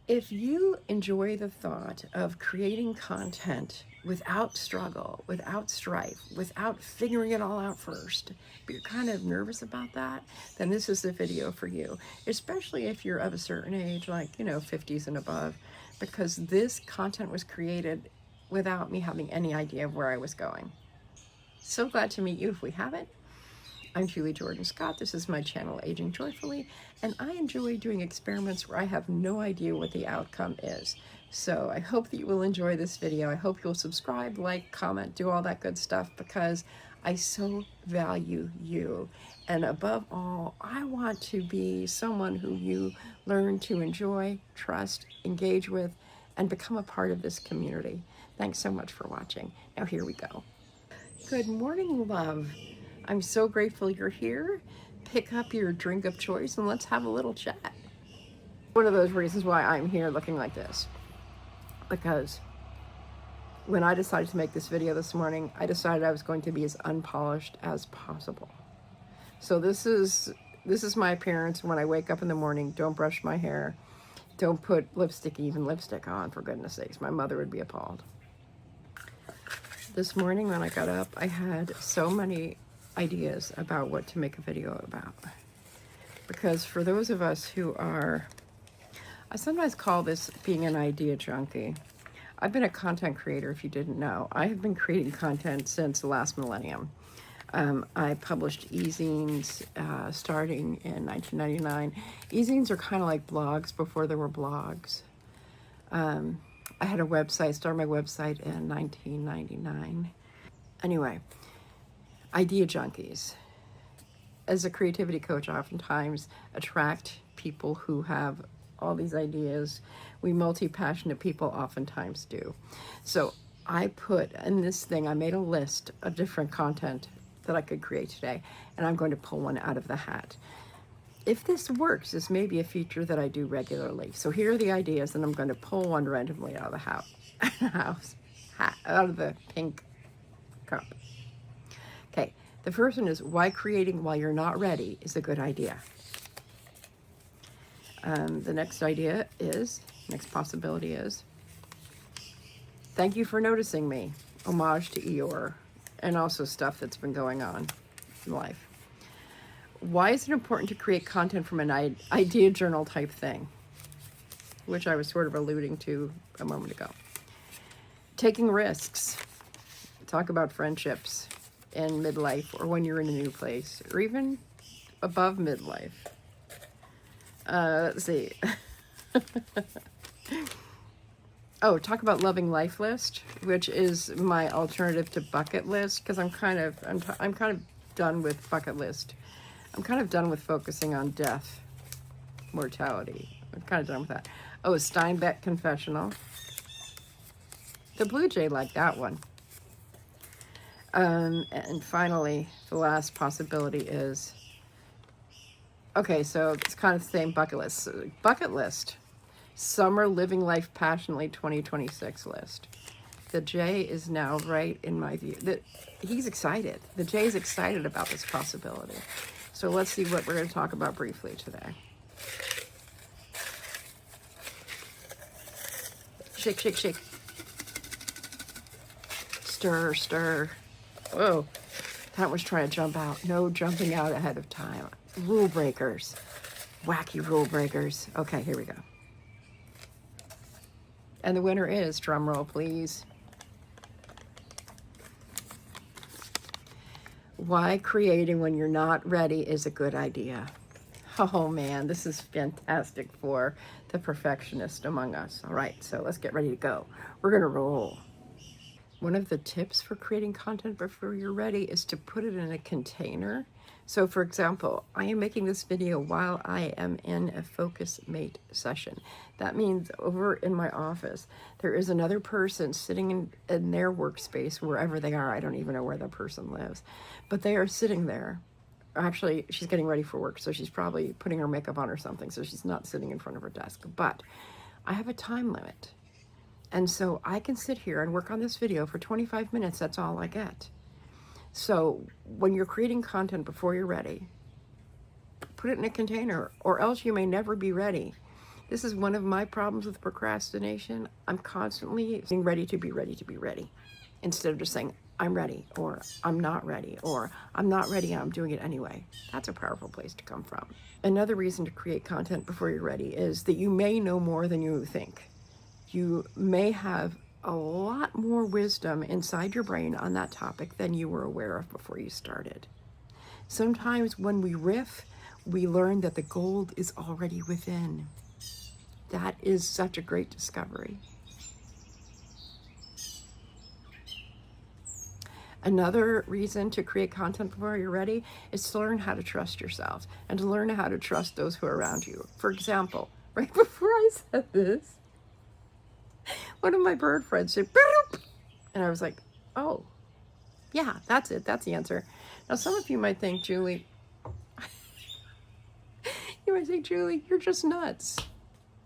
If you enjoy the thought of creating content without struggle, without strife, without figuring it all out first, but you're kind of nervous about that, then this is the video for you, especially if you're of a certain age, like, 50s and above, because this content was created without me having any idea of where I was going. So glad to meet you if we haven't. I'm Julie Jordan Scott. This is my channel, Aging Joyfully, and I enjoy doing experiments where I have no idea what the outcome is. So I hope that you will enjoy this video. I hope you'll subscribe, like, comment, do all that good stuff, because I so value you. And above all, I want to be someone who you learn to enjoy, trust, engage with, and become a part of this community. Thanks so much for watching. Now here we go. Good morning, love. I'm so grateful you're here. Pick up your drink of choice and let's have a little chat. One of those reasons why I'm here looking like this, because when I decided to make this video this morning, I decided I was going to be as unpolished as possible. So this is my appearance when I wake up in the morning. Don't brush my hair. Don't put even lipstick on, for goodness sakes. My mother would be appalled. This morning when I got up, I had so many ideas about what to make a video about, because for those of us who are, I sometimes call this being an idea junkie. I've been a content creator, if you didn't know. I have been creating content since the last millennium. I published e-zines starting in 1999. E-zines are kind of like blogs before there were blogs. I had a website, started my website in 1999. Anyway, idea junkies. As a creativity coach, I oftentimes attract people who have all these ideas. We multi-passionate people oftentimes do. So I put in this thing, I made a list of different content that I could create today, and I'm going to pull one out of the hat. If this works, this may be a feature that I do regularly. So here are the ideas, and I'm going to pull one randomly out of the house, out of the pink cup. Okay, the first one is why creating while you're not ready is a good idea. The next possibility is, thank you for noticing me, homage to Eeyore, and also stuff that's been going on in life. Why is it important to create content from an idea journal type thing, which I was sort of alluding to a moment ago. Taking risks, talk about friendships in midlife, or when you're in a new place, or even above midlife. Let's see. Oh, talk about loving life list, which is my alternative to bucket list, because I'm kind of done with bucket list. I'm kind of done with focusing on death, mortality. I'm kind of done with that. Oh, Steinbeck confessional. The Blue Jay liked that one. And finally, the last possibility is, okay, so it's kind of the same bucket list. Bucket list, summer living life passionately 2026 list. The Jay is now right in my view. He's excited. The Jay is excited about this possibility. So let's see what we're going to talk about briefly today. Shake, shake, shake. Stir, stir. Whoa, that was trying to jump out. No jumping out ahead of time. Rule breakers. Wacky rule breakers. Okay, here we go. And the winner is, drum roll please, why creating when you're not ready is a good idea. Oh man, this is fantastic for the perfectionist among us. All right, so let's get ready to go. We're gonna roll. One of the tips for creating content before you're ready is to put it in a container. So for example, I am making this video while I am in a focus mate session. That means over in my office, there is another person sitting in their workspace, wherever they are. I don't even know where the person lives, but they are sitting there. Actually, she's getting ready for work, so she's probably putting her makeup on or something, so she's not sitting in front of her desk. But I have a time limit. And so I can sit here and work on this video for 25 minutes. That's all I get. So when you're creating content before you're ready, put it in a container, or else you may never be ready. This is one of my problems with procrastination. I'm constantly being ready to be ready to be ready, instead of just saying, I'm ready, or I'm not ready, or I'm not ready, I'm doing it anyway. That's a powerful place to come from. Another reason to create content before you're ready is that you may know more than you think. You may have a lot more wisdom inside your brain on that topic than you were aware of before you started. Sometimes when we riff, we learn that the gold is already within. That is such a great discovery. Another reason to create content before you're ready is to learn how to trust yourself and to learn how to trust those who are around you. For example, right before I said this, one of my bird friends said, "Boop," and I was like, oh, yeah, that's it. That's the answer. Now, some of you might think, Julie, you might say, Julie, you're just nuts.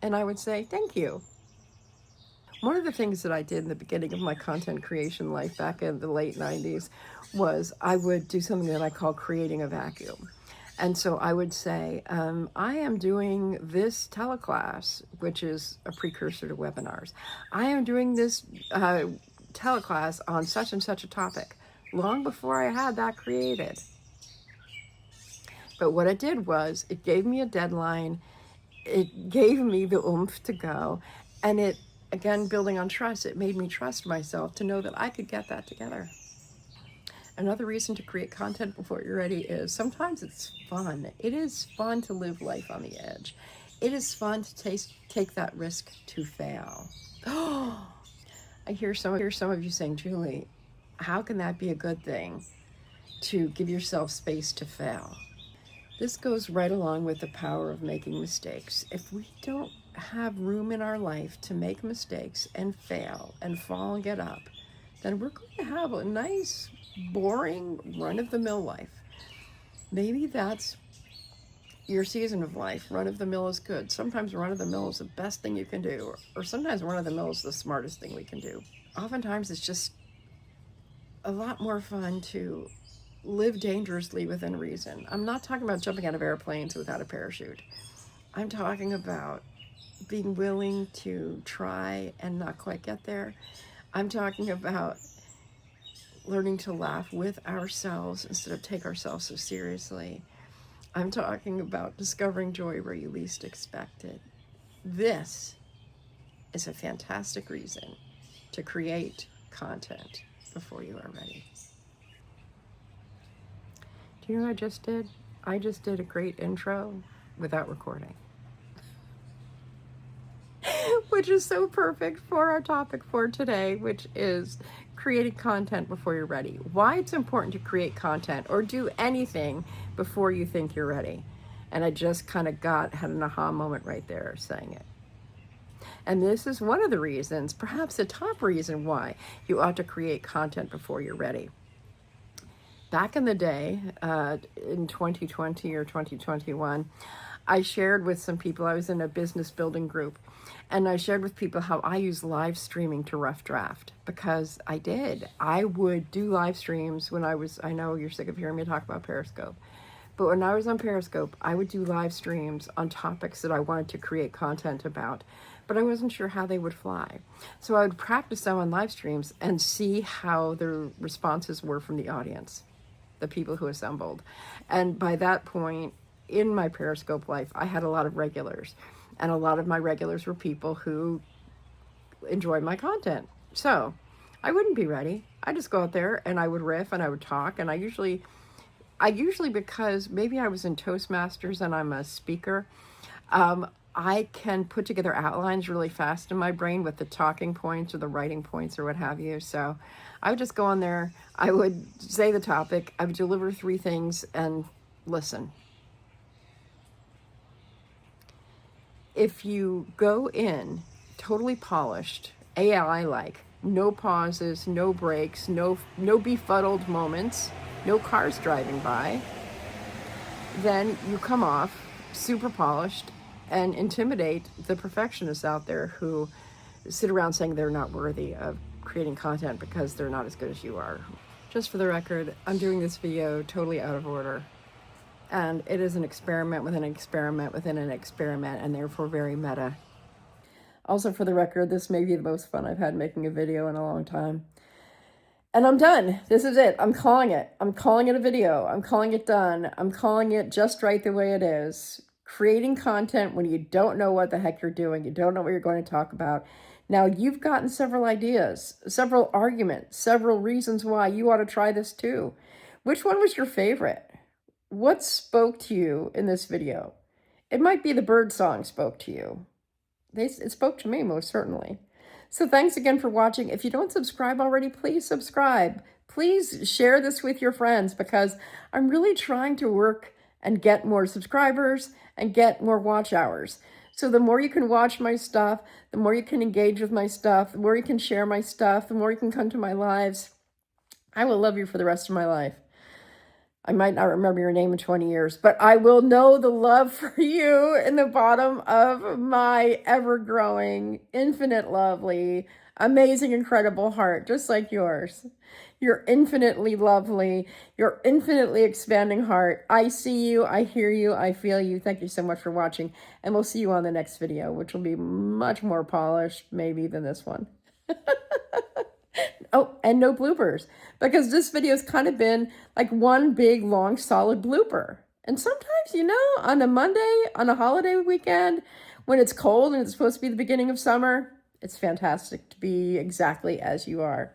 And I would say, thank you. One of the things that I did in the beginning of my content creation life back in the late 90s was I would do something that I call creating a vacuum. And so I would say, I am doing this teleclass, which is a precursor to webinars. I am doing this teleclass on such and such a topic, long before I had that created. But what it did was it gave me a deadline, it gave me the oomph to go, and it, again, building on trust, it made me trust myself to know that I could get that together. Another reason to create content before you're ready is sometimes it's fun. It is fun to live life on the edge. It is fun to take that risk to fail. I hear some of you saying, Julie, how can that be a good thing, to give yourself space to fail? This goes right along with the power of making mistakes. If we don't have room in our life to make mistakes and fail and fall and get up, then we're going to have a nice, boring, run-of-the-mill life. Maybe that's your season of life. Run-of-the-mill is good. Sometimes run-of-the-mill is the best thing you can do, or sometimes run-of-the-mill is the smartest thing we can do. Oftentimes it's just a lot more fun to live dangerously within reason. I'm not talking about jumping out of airplanes without a parachute. I'm talking about being willing to try and not quite get there. I'm talking about learning to laugh with ourselves instead of take ourselves so seriously. I'm talking about discovering joy where you least expect it. This is a fantastic reason to create content before you are ready. Do you know what I just did? I just did a great intro without recording. Which is so perfect for our topic for today, which is creating content before you're ready. Why it's important to create content or do anything before you think you're ready. And I just kind of had an aha moment right there saying it. And this is one of the reasons, perhaps the top reason, why you ought to create content before you're ready. Back in the day, in 2020 or 2021, I shared with some people, I was in a business building group, and I shared with people how I use live streaming to rough draft, because I did. I would do live streams when I know you're sick of hearing me talk about Periscope, but when I was on Periscope, I would do live streams on topics that I wanted to create content about, but I wasn't sure how they would fly. So I would practice them on live streams and see how the responses were from the audience, the people who assembled. And by that point in my Periscope life, I had a lot of regulars. And a lot of my regulars were people who enjoyed my content. So I wouldn't be ready. I just go out there and I would riff and I would talk. And I usually, because maybe I was in Toastmasters and I'm a speaker, I can put together outlines really fast in my brain with the talking points or the writing points or what have you. So I would just go on there. I would say the topic. I would deliver 3 things and listen. If you go in totally polished, AI-like, no pauses, no breaks, no befuddled moments, no cars driving by, then you come off super polished and intimidate the perfectionists out there who sit around saying they're not worthy of creating content because they're not as good as you are. Just for the record, I'm doing this video totally out of order. And it is an experiment within an experiment within an experiment, and therefore very meta. Also, for the record, this may be the most fun I've had making a video in a long time. And I'm done. This is it. I'm calling it. I'm calling it a video. I'm calling it done. I'm calling it just right the way it is. Creating content when you don't know what the heck you're doing. You don't know what you're going to talk about. Now, you've gotten several ideas, several arguments, several reasons why you ought to try this too. Which one was your favorite? What spoke to you in this video? It might be the bird song spoke to you. It spoke to me, most certainly. So thanks again for watching. If you don't subscribe already, please subscribe. Please share this with your friends, because I'm really trying to work and get more subscribers and get more watch hours. So the more you can watch my stuff, the more you can engage with my stuff, the more you can share my stuff, the more you can come to my lives, I will love you for the rest of my life. I might not remember your name in 20 years, but I will know the love for you in the bottom of my ever-growing, infinite, lovely, amazing, incredible heart, just like yours. Your infinitely lovely, your infinitely expanding heart. I see you, I hear you, I feel you. Thank you so much for watching, and we'll see you on the next video, which will be much more polished, maybe, than this one. Oh, and no bloopers, because this video's kind of been like one big, long, solid blooper. And sometimes, you know, on a Monday, on a holiday weekend, when it's cold and it's supposed to be the beginning of summer, it's fantastic to be exactly as you are.